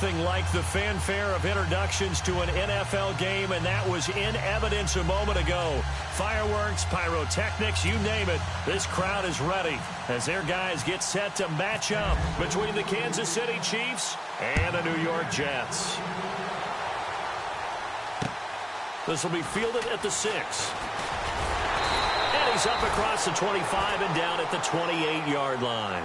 Nothing like the fanfare of introductions to an NFL game, and that was in evidence a moment ago. Fireworks, pyrotechnics, you name it. This crowd is ready as their guys get set to match up between the Kansas City Chiefs and the New York Jets. This will be fielded at the 6. And he's up across the 25 and down at the 28-yard line.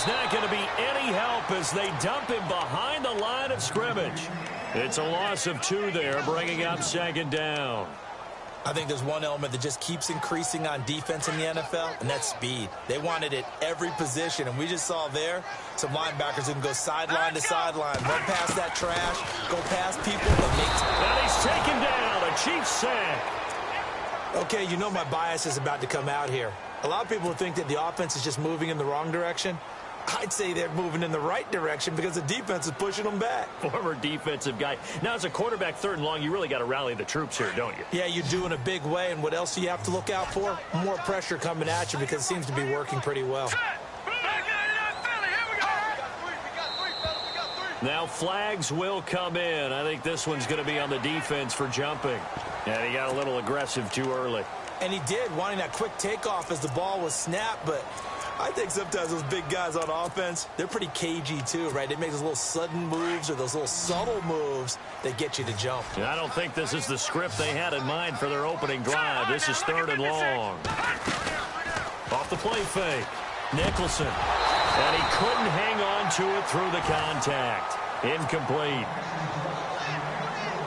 Not going to be any help as they dump him behind the line of scrimmage. It's a loss of 2 there, bringing up 2nd down. I think there's one element that just keeps increasing on defense in the NFL, and that's speed. They want it at every position, and we just saw there some linebackers who can go sideline to sideline, run past that trash, go past people, and make time. And he's taken down, a Chiefs sack. Okay, you know my bias is about to come out here. A lot of people think that the offense is just moving in the wrong direction. I'd say they're moving in the right direction because the defense is pushing them back. Former defensive guy. Now, as a quarterback 3rd and long, you really got to rally the troops here, don't you? Yeah, you do in a big way. And what else do you have to look out for? More pressure coming at you because it seems to be working pretty well. Now flags will come in. I think this one's going to be on the defense for jumping. And he got a little aggressive too early. And he did, wanting that quick takeoff as the ball was snapped, but I think sometimes those big guys on offense, they're pretty cagey too, right? They make those little sudden moves or those little subtle moves that get you to jump. And I don't think this is the script they had in mind for their opening drive. This is 3rd and long. Off the play fake. Nicholson. And he couldn't hang on to it through the contact. Incomplete.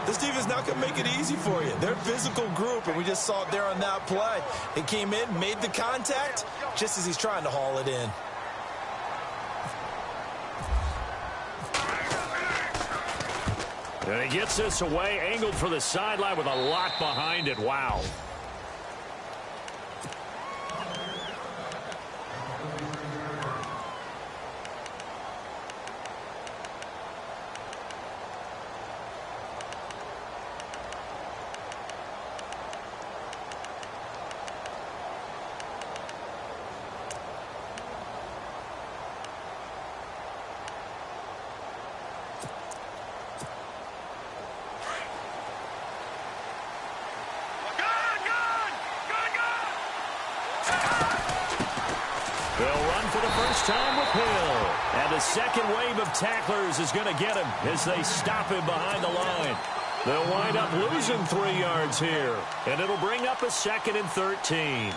This team is not going to make it easy for you. They're a physical group, and we just saw it there on that play. He came in, made the contact, just as he's trying to haul it in. And he gets this away, angled for the sideline with a lot behind it. Wow. They'll run for the first time with Hill. And the second wave of tacklers is going to get him as they stop him behind the line. They'll wind up losing 3 yards here. And it'll bring up a 2nd and 13.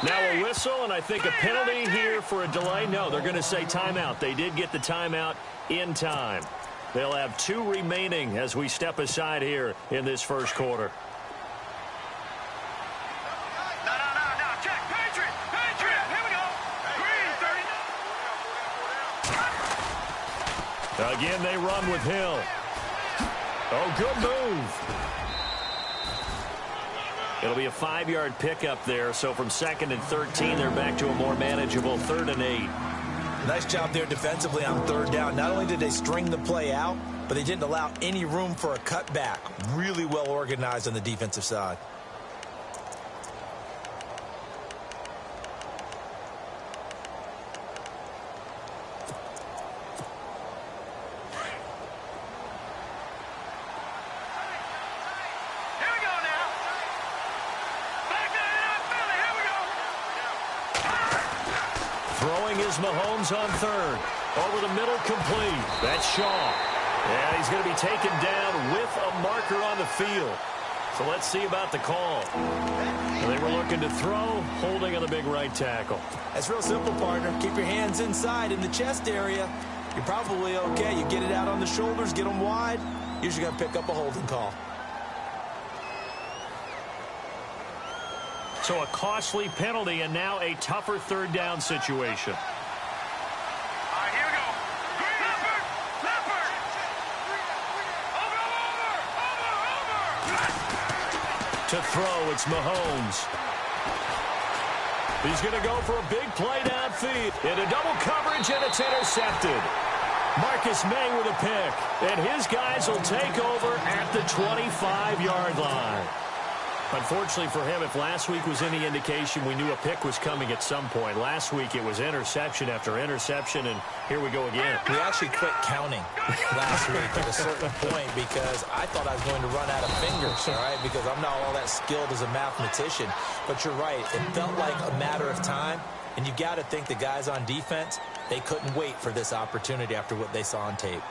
Now a whistle, and I think a penalty here for a delay. No, they're going to say timeout. They did get the timeout in time. They'll have 2 remaining as we step aside here in this first quarter. Check. Patriot. Here we go. Green, 30. Again, they run with Hill. Oh, good move. It'll be a 5-yard pickup there. So from 2nd and 13, they're back to a more manageable 3rd and 8. Nice job there defensively on 3rd down. Not only did they string the play out, but they didn't allow any room for a cutback. Really well organized on the defensive side. Throwing is Mahomes on 3rd. Over the middle, complete. That's Shaw. And he's going to be taken down with a marker on the field. So let's see about the call. They were looking to throw, holding on the big right tackle. That's real simple, partner. Keep your hands inside in the chest area. You're probably okay. You get it out on the shoulders, get them wide. Usually going to pick up a holding call. So a costly penalty and now a tougher 3rd down situation. All right, here we go. Leopard. Over. To throw, it's Mahomes. He's going to go for a big play downfield. Into double coverage, and it's intercepted. Marcus May with a pick. And his guys will take over at the 25-yard line. Unfortunately for him, if last week was any indication, we knew a pick was coming at some point. Last week it was interception after interception, and here we go again. We actually quit counting last week at a certain point because I thought I was going to run out of fingers, all right, because I'm not all that skilled as a mathematician. But you're right. It felt like a matter of time, and you got to think the guys on defense, they couldn't wait for this opportunity after what they saw on tape.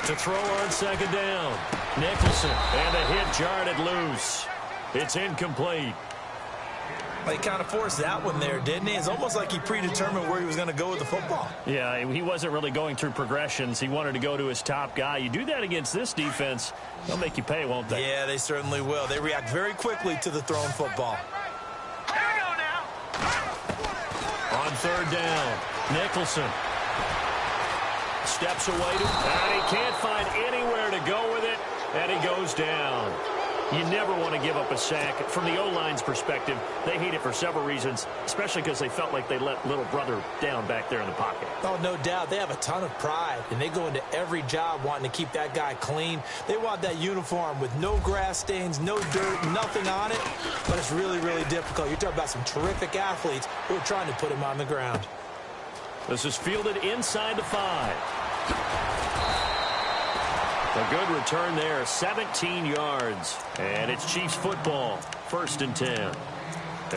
To throw on 2nd down. Nicholson, and a hit jarred it loose. It's incomplete. Well, he kind of forced that one there, didn't he? It's almost like he predetermined where he was going to go with the football. Yeah, he wasn't really going through progressions. He wanted to go to his top guy. You do that against this defense, they'll make you pay, won't they? Yeah, they certainly will. They react very quickly to the thrown football. Here we go now. On 3rd down, Nicholson. Steps away and he can't find anywhere to go with it, and he goes down. You never want to give up a sack. From the O-line's perspective, they hate it for several reasons, especially because they felt like they let little brother down back there in the pocket. Oh, no doubt. They have a ton of pride, and they go into every job wanting to keep that guy clean. They want that uniform with no grass stains, no dirt, nothing on it, but it's really, really difficult. You're talking about some terrific athletes who are trying to put him on the ground. This is fielded inside the 5. A good return there, 17 yards. And it's Chiefs football, 1st and 10.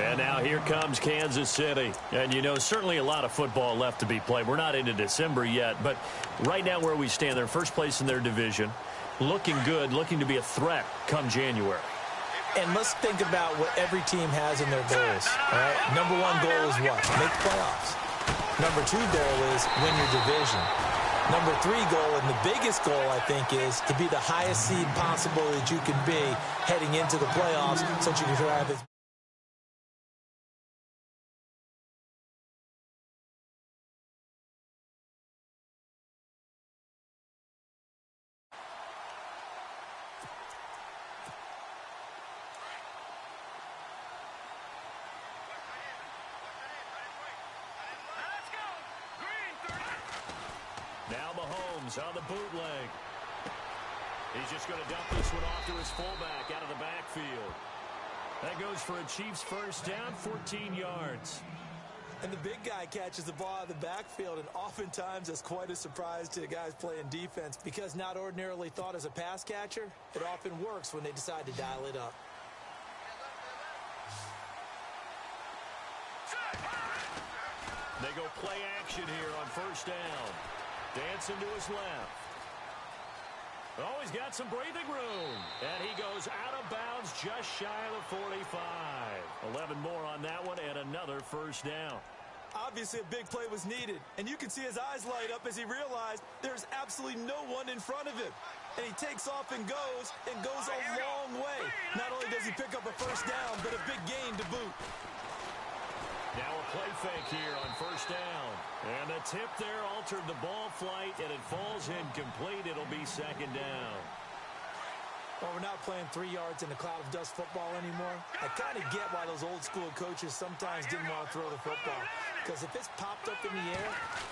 And now here comes Kansas City. And, you know, certainly a lot of football left to be played. We're not into December yet, but right now where we stand, they're first place in their division. Looking good, looking to be a threat come January. And let's think about what every team has in their goals. All right? Number 1 goal is what? Make the playoffs. Number 2 goal is win your division. Number 3 goal, and the biggest goal, I think, is to be the highest seed possible that you can be heading into the playoffs so that you can drive it. Now Mahomes on the bootleg. He's just going to dump this one off to his fullback out of the backfield. That goes for a Chiefs first down, 14 yards. And the big guy catches the ball out of the backfield, and oftentimes that's quite a surprise to the guys playing defense because not ordinarily thought as a pass catcher, it often works when they decide to dial it up. They go play action here on first down. Dancing to his left. Oh, he's got some breathing room. And he goes out of bounds just shy of the 45. 11 more on that one and another first down. Obviously, a big play was needed, and you can see his eyes light up as he realized there's absolutely no one in front of him. And he takes off and goes a long way. Not only does he pick up a first down, but a big gain to boot. Now a play fake here on first down. And the tip there altered the ball flight, and it falls incomplete. It'll be second down. Well, we're not playing 3 yards in a cloud of dust football anymore. I kind of get why those old school coaches sometimes didn't want to throw the football. Because if it's popped up in the air,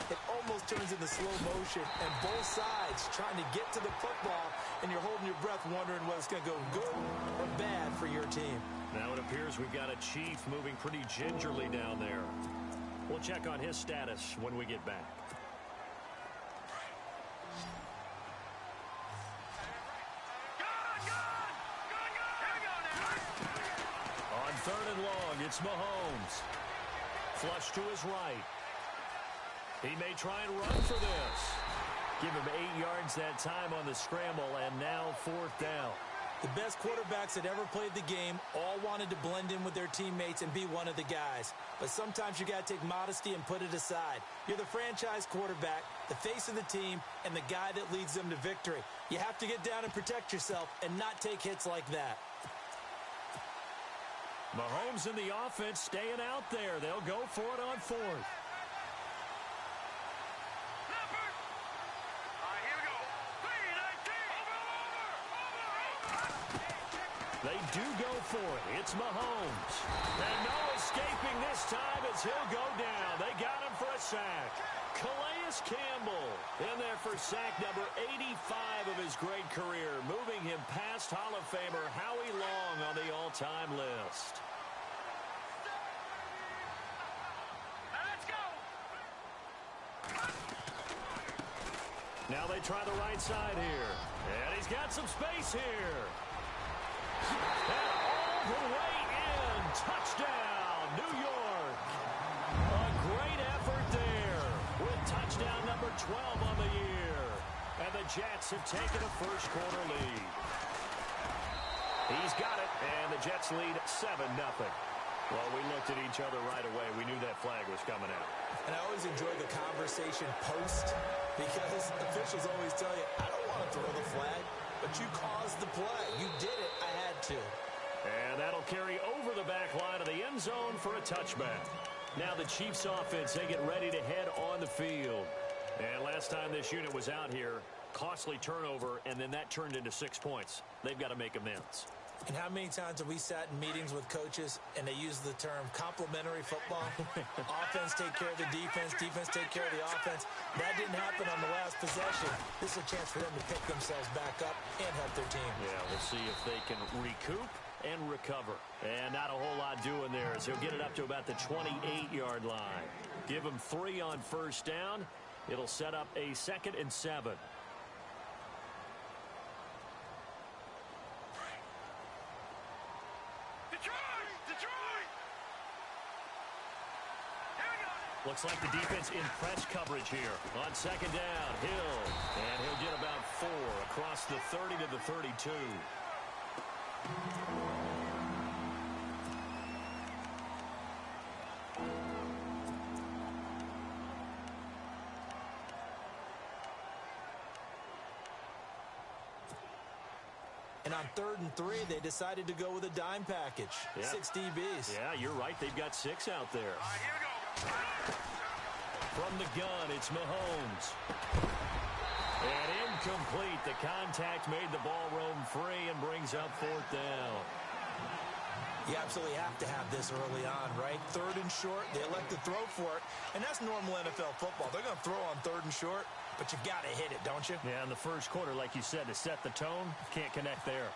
it almost turns into slow motion. And both sides trying to get to the football, and you're holding your breath wondering whether it's going to go good or bad for your team. Now it appears we've got a Chief moving pretty gingerly down there. We'll check on his status when we get back. On third and long, it's Mahomes. Flush to his right. He may try and run for this. Give him 8 yards that time on the scramble, and now fourth down. The best quarterbacks that ever played the game all wanted to blend in with their teammates and be one of the guys. But sometimes you got to take modesty and put it aside. You're the franchise quarterback, the face of the team, and the guy that leads them to victory. You have to get down and protect yourself and not take hits like that. Mahomes and the offense staying out there. They'll go for it on fourth. They do go for it. It's Mahomes. And no escaping this time as he'll go down. They got him for a sack. Calais Campbell in there for sack number 85 of his great career, moving him past Hall of Famer Howie Long on the all-time list. Let's go. Now they try the right side here. And he's got some space here. And all the way in. Touchdown, New York. A great effort there with touchdown number 12 on the year. And the Jets have taken a first quarter lead. He's got it, and the Jets lead 7-0. Well, we looked at each other right away. We knew that flag was coming out. And I always enjoy the conversation post because officials always tell you, I don't want to throw the flag, but you caused the play. You did it. I had to. And that'll carry over the back line of the end zone for a touchback. Now the Chiefs offense, they get ready to head on the field. And last time this unit was out here, costly turnover, and then that turned into 6 points. They've got to make amends. And how many times have we sat in meetings with coaches and they use the term complementary football? Offense take care of the defense, defense take care of the offense. That didn't happen on the last possession. This is a chance for them to pick themselves back up and help their team. Yeah, we'll see if they can recoup and recover. And not a whole lot doing there as he'll get it up to about the 28-yard line. Give him 3 on first down. It'll set up a 2nd and 7. Looks like the defense in press coverage here. On second down, Hill. And he'll get about 4 across the 30 to the 32. And on 3rd and 3, they decided to go with a dime package. Yeah. 6 DBs. Yeah, you're right. They've got 6 out there. All right, here we go. From the gun, it's Mahomes. And incomplete. The contact made the ball roam free and brings up 4th down. You absolutely have to have this early on, right? 3rd and short, they elect to throw for it. And that's normal NFL football. They're going to throw on 3rd and short, but you got to hit it, don't you? Yeah, in the first quarter, like you said, to set the tone, can't connect there.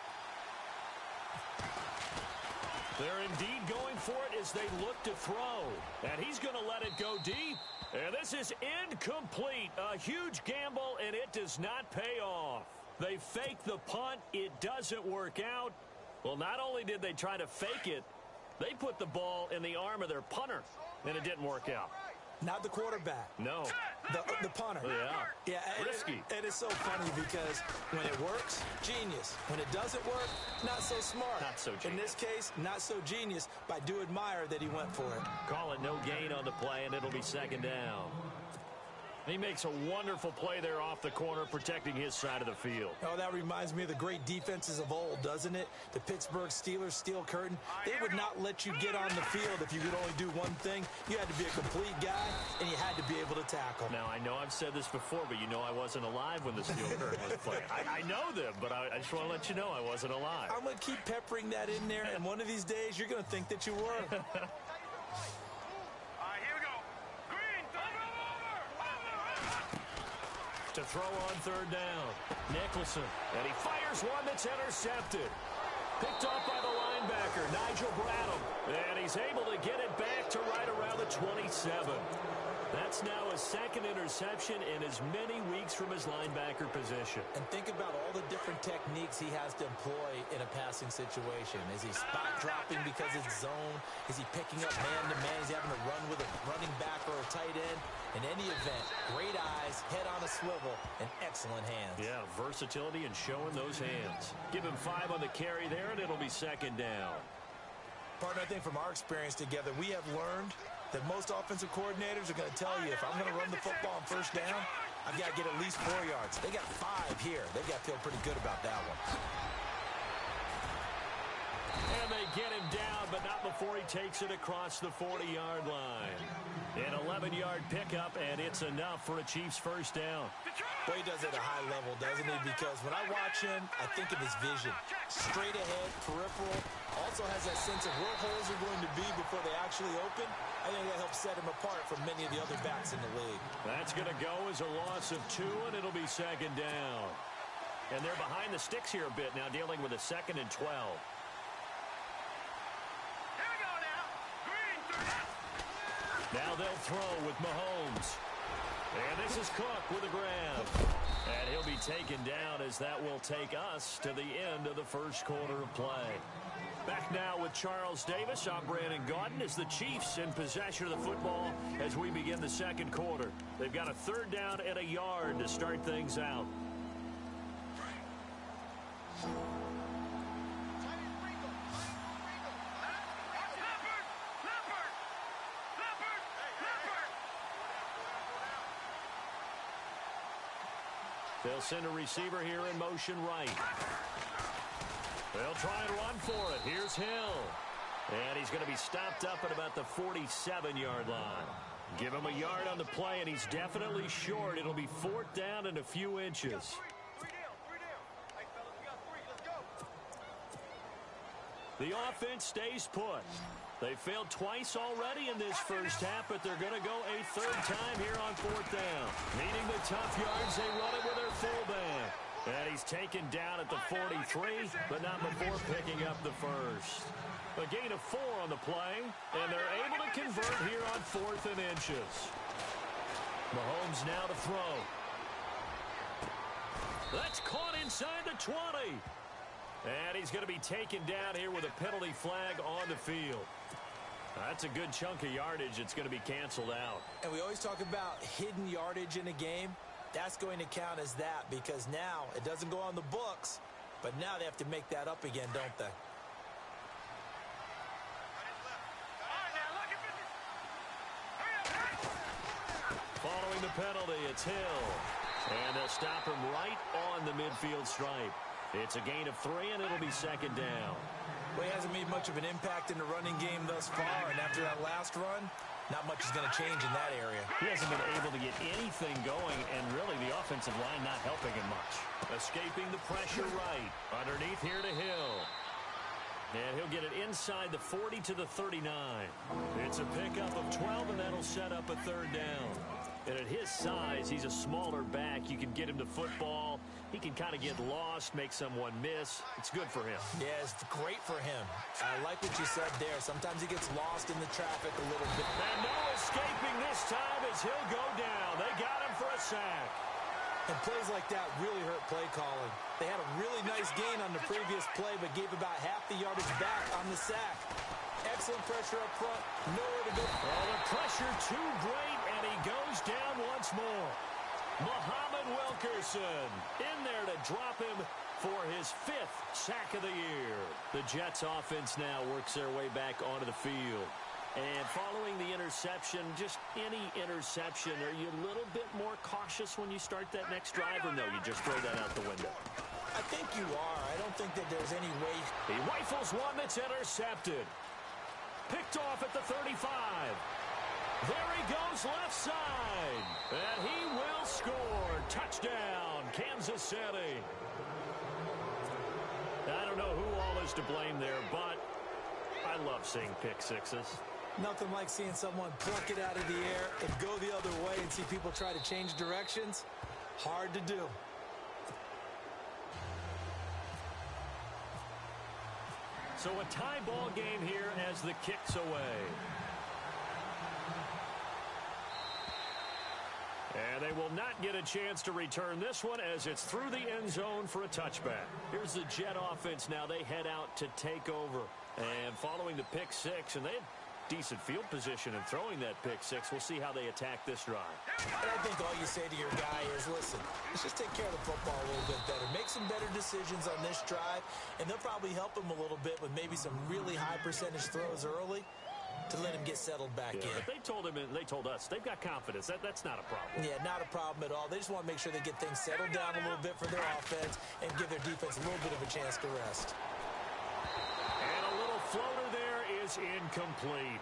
They're indeed going for it as they look to throw. And he's going to let it go deep. And this is incomplete. A huge gamble, and it does not pay off. They fake the punt. It doesn't work out. Well, not only did they try to fake it, They put the ball in the arm of their punter, and it didn't work out. Not the quarterback. No. The punter. Yeah. Yeah. Risky. It is so funny because when it works, genius. When it doesn't work, not so smart. Not so genius. In this case, not so genius, but I do admire that he went for it. Call it no gain on the play, and it'll be second down. He makes a wonderful play there off the corner, protecting his side of the field. Oh, that reminds me of the great defenses of old, doesn't it? The Pittsburgh Steelers steel curtain. They would not let you get on the field if you could only do one thing. You had to be a complete guy, and you had to be able to tackle. Now, I know I've said this before, but you know I wasn't alive when the steel curtain was playing. I know them, but I just want to let you know I wasn't alive. I'm going to keep peppering that in there, and one of these days you're going to think that you were. To throw on third down. Nicholson. And he fires one that's intercepted. Picked off by the linebacker, Nigel Bradham. And he's able to get it back to right around the 27. That's now his second interception in as many weeks from his linebacker position. And think about all the different techniques he has to employ in a passing situation. Is he spot dropping because it's zone? Is he picking up man-to-man? Is he having to run with a running back or a tight end? In any event, great eyes, head on a swivel, and excellent hands. Yeah, versatility and showing those hands. Give him 5 on the carry there, and it'll be second down. Partner, I think from our experience together, we have learned that most offensive coordinators are going to tell you, if I'm going to run the football on first down, I've got to get at least 4 yards. They got 5 here. They've got to feel pretty good about that one. And they get him down, but not before he takes it across the 40-yard line. An 11-yard pickup, and it's enough for a Chiefs first down. Boy, he does it at a high level, doesn't he? Because when I watch him, I think of his vision. Straight ahead, peripheral. Also has that sense of where holes are going to be before they actually open. I think that helps set him apart from many of the other backs in the league. That's going to go as a loss of 2, and it'll be second down. And they're behind the sticks here a bit now, dealing with a 2nd and 12. Now they'll throw with Mahomes. And this is Cook with a grab. And he'll be taken down as that will take us to the end of the first quarter of play. Back now with Charles Davis. I'm Brandon Gaudin as the Chiefs in possession of the football as we begin the second quarter. They've got a 3rd down and a yard to start things out. They'll send a receiver here in motion right. They'll try and run for it. Here's Hill. And he's going to be stopped up at about the 47-yard line. Give him a yard on the play, and he's definitely short. It'll be 4th down and a few inches. The offense stays put. They failed twice already in this first half, but they're going to go a 3rd time here on 4th down. Needing the tough yards, they run it with their fullback. And he's taken down at the 43, but not before picking up the first. A gain of 4 on the play, and they're able to convert here on 4th and inches. Mahomes now to throw. That's caught inside the 20. And he's going to be taken down here with a penalty flag on the field. That's a good chunk of yardage. It's going to be canceled out. And we always talk about hidden yardage in a game. That's going to count as that because now it doesn't go on the books, but now they have to make that up again, don't they? Following the penalty, it's Hill. And they'll stop him right on the midfield stripe. It's a gain of 3, and it'll be second down. Well, he hasn't made much of an impact in the running game thus far, and after that last run, not much is going to change in that area. He hasn't been able to get anything going, and really the offensive line not helping him much. Escaping the pressure right. Underneath here to Hill. And he'll get it inside the 40 to the 39. It's a pickup of 12, and that'll set up a 3rd down. And at his size, he's a smaller back. You can get him to football. He can kind of get lost, make someone miss. It's good for him. Yeah, it's great for him. I like what you said there. Sometimes he gets lost in the traffic a little bit. And no escaping this time as he'll go down. They got him for a sack. And plays like that really hurt play calling. They had a really nice gain on the previous play, but gave about half the yardage back on the sack. Excellent pressure up front. Nowhere to go. Oh, the pressure too great, and he goes down once more. Muhammad Wilkerson in there to drop him for his 5th sack of the year. The Jets offense now works their way back onto the field. And following the interception, just any interception, are you a little bit more cautious when you start that next drive, or no, you just throw that out the window? I think you are. I don't think that there's any way. He rifles one that's intercepted. Picked off at the 35. There he goes left side. And he will score. Touchdown, Kansas City. I don't know who all is to blame there, but I love seeing pick sixes. Nothing like seeing someone pluck it out of the air and go the other way and see people try to change directions. Hard to do. So a tie ball game here as the kick's away. And they will not get a chance to return this one as it's through the end zone for a touchback. Here's the Jet offense now. They head out to take over. And following the pick six, and they had decent field position in throwing that pick six. We'll see how they attack this drive. And I think all you say to your guy is, listen, let's just take care of the football a little bit better. Make some better decisions on this drive, and they'll probably help him a little bit with maybe some really high percentage throws early to let him get settled back in. They told him, and they told us, they've got confidence. That's not a problem. Yeah, not a problem at all. They just want to make sure they get things settled down a little bit for their offense and give their defense a little bit of a chance to rest. And a little floater there is incomplete.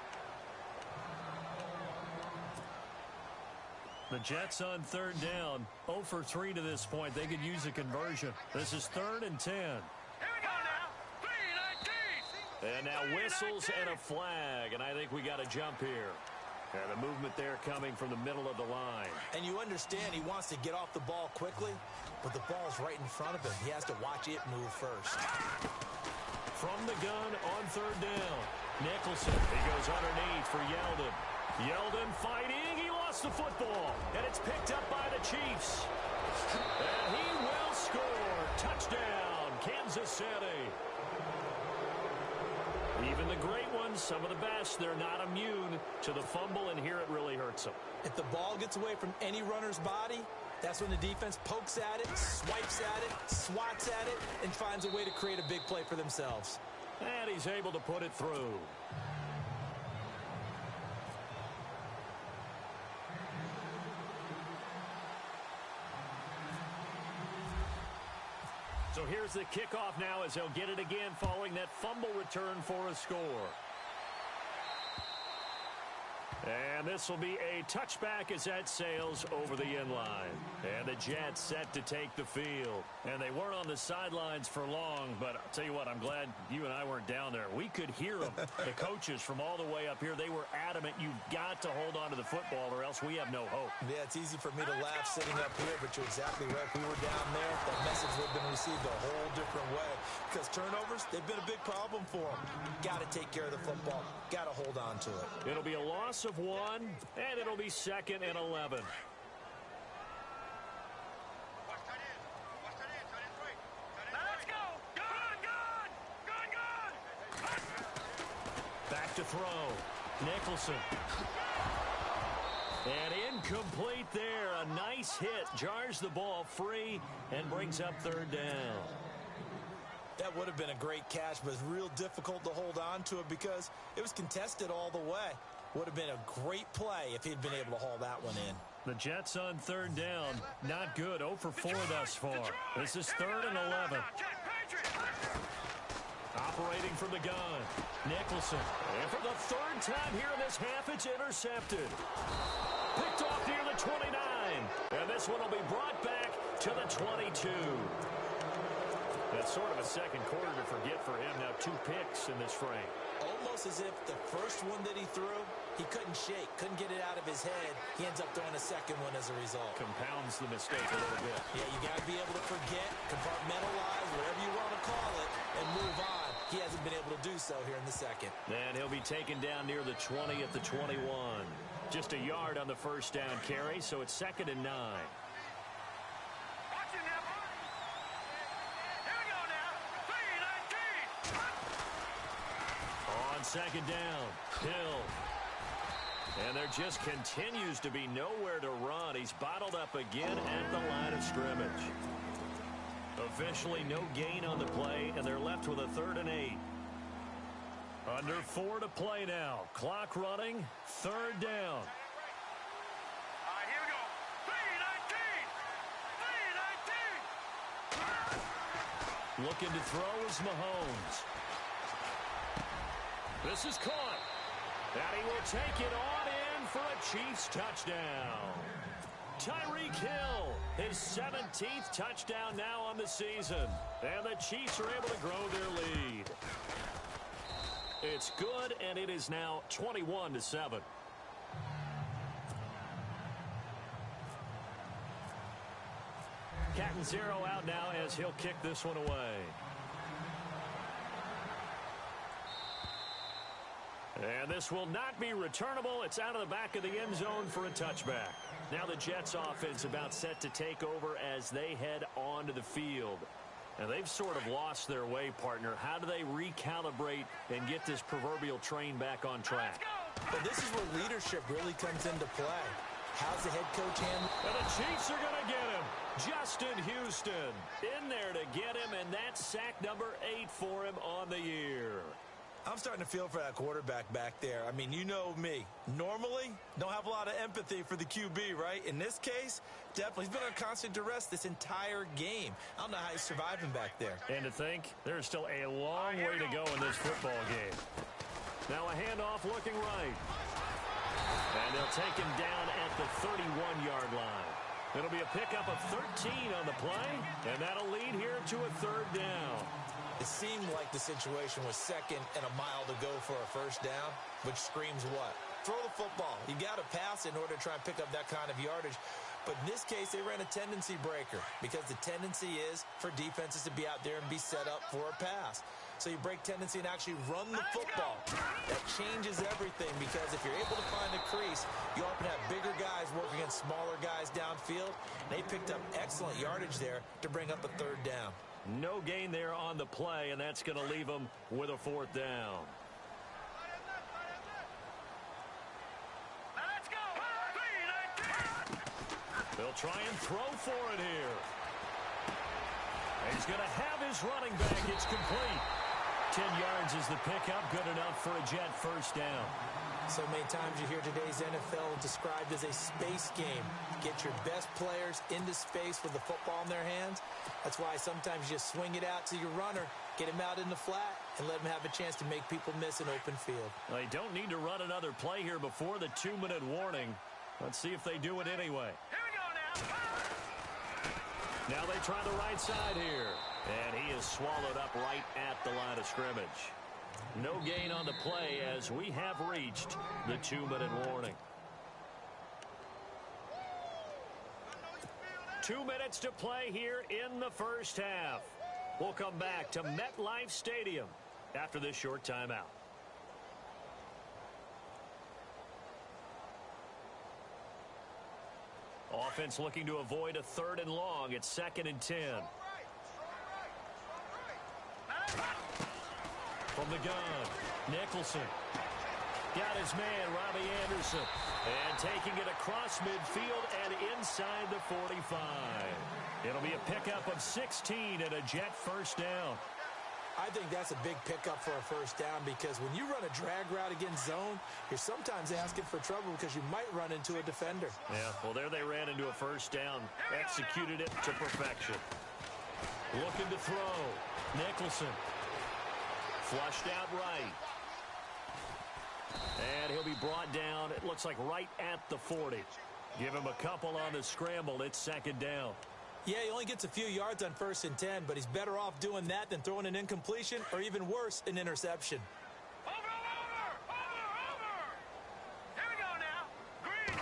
The Jets on third down, 0 for 3 to this point. They could use a conversion. This is 3rd and 10. Here we go now. 3-19. And now whistles and a flag, and I think we got a jump here. And the movement there coming from the middle of the line. And you understand he wants to get off the ball quickly, but the ball's right in front of him. He has to watch it move first. From the gun on third down, Nicholson. He goes underneath for Yeldon. Yeldon fighting. He lost the football, and it's picked up by the Chiefs. And he will score. Touchdown, Kansas City. Even the great ones, some of the best, they're not immune to the fumble, and here it really hurts them. If the ball gets away from any runner's body, that's when the defense pokes at it, swipes at it, swats at it, and finds a way to create a big play for themselves. And he's able to put it through. So here's the kickoff now as they'll get it again following that fumble return for a score. And this will be a touchback as that sails over the end line. And the Jets set to take the field. And they weren't on the sidelines for long, but I'll tell you what, I'm glad you and I weren't down there. We could hear them. The coaches from all the way up here, they were adamant, you've got to hold on to the football or else we have no hope. Yeah, it's easy for me to laugh sitting up here, but you're exactly right. If we were down there, that message would have been received a whole different way. Because turnovers, they've been a big problem for them. Got to take care of the football. Got to hold on to it. It'll be a loss of 1, and it'll be 2nd and 11. Let's go. Good. Back to throw. Nicholson. And incomplete there. A nice hit. Jars the ball free and brings up 3rd down. That would have been a great catch, but it's real difficult to hold on to it because it was contested all the way. Would have been a great play if he'd been able to haul that one in. The Jets on 3rd down. Not good. 0 for 4 thus far. This is 3rd and 11. Operating from the gun. Nicholson. And for the 3rd time here in this half, it's intercepted. Picked off near the 29. And this one will be brought back to the 22. That's sort of a second quarter to forget for him. Now 2 picks in this frame. Almost as if the first one that he threw, he couldn't shake, couldn't get it out of his head. He ends up throwing a second one as a result. Compounds the mistake a little bit. Yeah, you got to be able to forget, compartmentalize, whatever you want to call it, and move on. He hasn't been able to do so here in the second. And he'll be taken down near the 20 at the 21. Just a yard on the first down carry, so it's 2nd and 9. second down. Hill. And there just continues to be nowhere to run. He's bottled up again at the line of scrimmage. Officially no gain on the play, and they're left with a 3rd and 8. Under 4 to play now. Clock running. 3rd down. All right, here we go. 3-19. 3-19. Looking to throw is Mahomes. This is caught. And he will take it on in for a Chiefs touchdown. Tyreek Hill, his 17th touchdown now on the season. And the Chiefs are able to grow their lead. It's good, and it is now 21-7. Catanzaro out now as he'll kick this one away. And this will not be returnable. It's out of the back of the end zone for a touchback. Now the Jets offense about set to take over as they head onto the field. And they've sort of lost their way, partner. How do they recalibrate and get this proverbial train back on track? Well, this is where leadership really comes into play. How's the head coach handling? And the Chiefs are going to get him. Justin Houston in there to get him, and that's sack number 8 for him on the year. I'm starting to feel for that quarterback back there. I mean, you know me. Normally, don't have a lot of empathy for the QB, right? In this case, definitely. He's been on constant duress this entire game. I don't know how he's surviving back there. And to think, there's still a long way to go in this football game. Now a handoff looking right. And they'll take him down at the 31-yard line. It'll be a pickup of 13 on the play, and that'll lead here to a 3rd down. It seemed like the situation was 2nd and a mile to go for a 1st down, which screams what? Throw the football. You got to pass in order to try and pick up that kind of yardage. But in this case, they ran a tendency breaker because the tendency is for defenses to be out there and be set up for a pass. So you break tendency and actually run the football. That changes everything because if you're able to find the crease, you often have bigger guys working against smaller guys downfield. They picked up excellent yardage there to bring up a 3rd down. No gain there on the play, and that's going to leave them with a 4th down. Let's go. 3-19. They'll try and throw for it here. He's going to have his running back. It's complete. 10 yards is the pickup. Good enough for a Jet 1st down. So many times you hear today's NFL described as a space game. Get your best players into space with the football in their hands. That's why sometimes you just swing it out to your runner, get him out in the flat, and let him have a chance to make people miss an open field. They don't need to run another play here before the 2-minute warning. Let's see if they do it anyway. Here we go now. Now they try the right side here. And he is swallowed up right at the line of scrimmage. No gain on the play as we have reached the 2-minute warning. 2 minutes to play here in the 1st half. We'll come back to MetLife Stadium after this short timeout. Offense looking to avoid a 3rd and long. It's 2nd and 10. From the gun, Nicholson. Got his man, Robbie Anderson. And taking it across midfield and inside the 45. It'll be a pickup of 16 and a Jet 1st down. I think that's a big pickup for a 1st down because when you run a drag route against zone, you're sometimes asking for trouble because you might run into a defender. Yeah, well, there they ran into a 1st down. Executed it to perfection. Looking to throw. Nicholson. Flushed out right. And he'll be brought down, it looks like right at the 40. Give him a couple on the scramble. It's 2nd down. Yeah, he only gets a few yards on 1st and 10, but he's better off doing that than throwing an incompletion or even worse, an interception. Over. Here we go now. Green.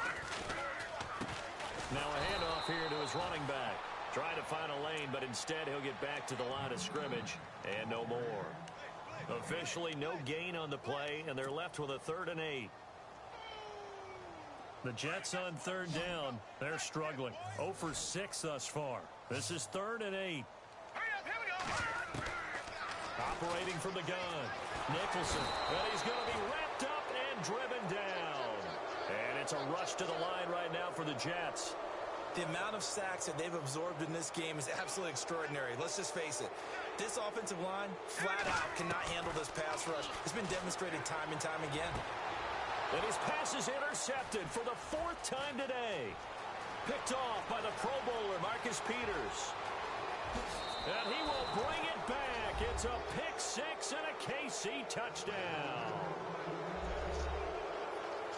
Now a handoff here to his running back. Trying to find a lane, but instead he'll get back to the line of scrimmage and no more. Officially no gain on the play, and they're left with a 3rd and 8. The Jets on 3rd down. They're struggling. 0 for 6 thus far. This is 3rd and 8. Hurry up. Here we go. Operating from the gun. Nicholson. And he's going to be wrapped up and driven down. And it's a rush to the line right now for the Jets. The amount of sacks that they've absorbed in this game is absolutely extraordinary. Let's just face it. This offensive line, flat out, cannot handle this pass rush. It's been demonstrated time and time again. And his pass is intercepted for the 4th time today. Picked off by the Pro Bowler, Marcus Peters. And he will bring it back. It's a pick 6 and a KC touchdown.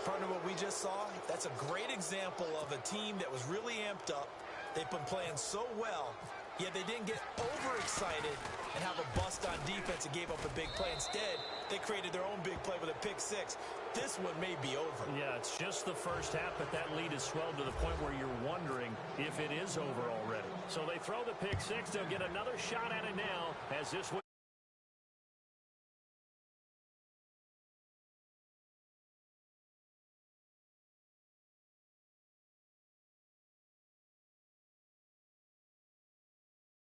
Partner, what we just saw, that's a great example of a team that was really amped up. They've been playing so well, yet they didn't get overexcited and have a bust on defense and gave up a big play. Instead, they created their own big play with a pick 6. This one may be over. Yeah, it's just the first half, but that lead has swelled to the point where you're wondering if it is over already. So they throw the pick 6. They'll get another shot at it now as this one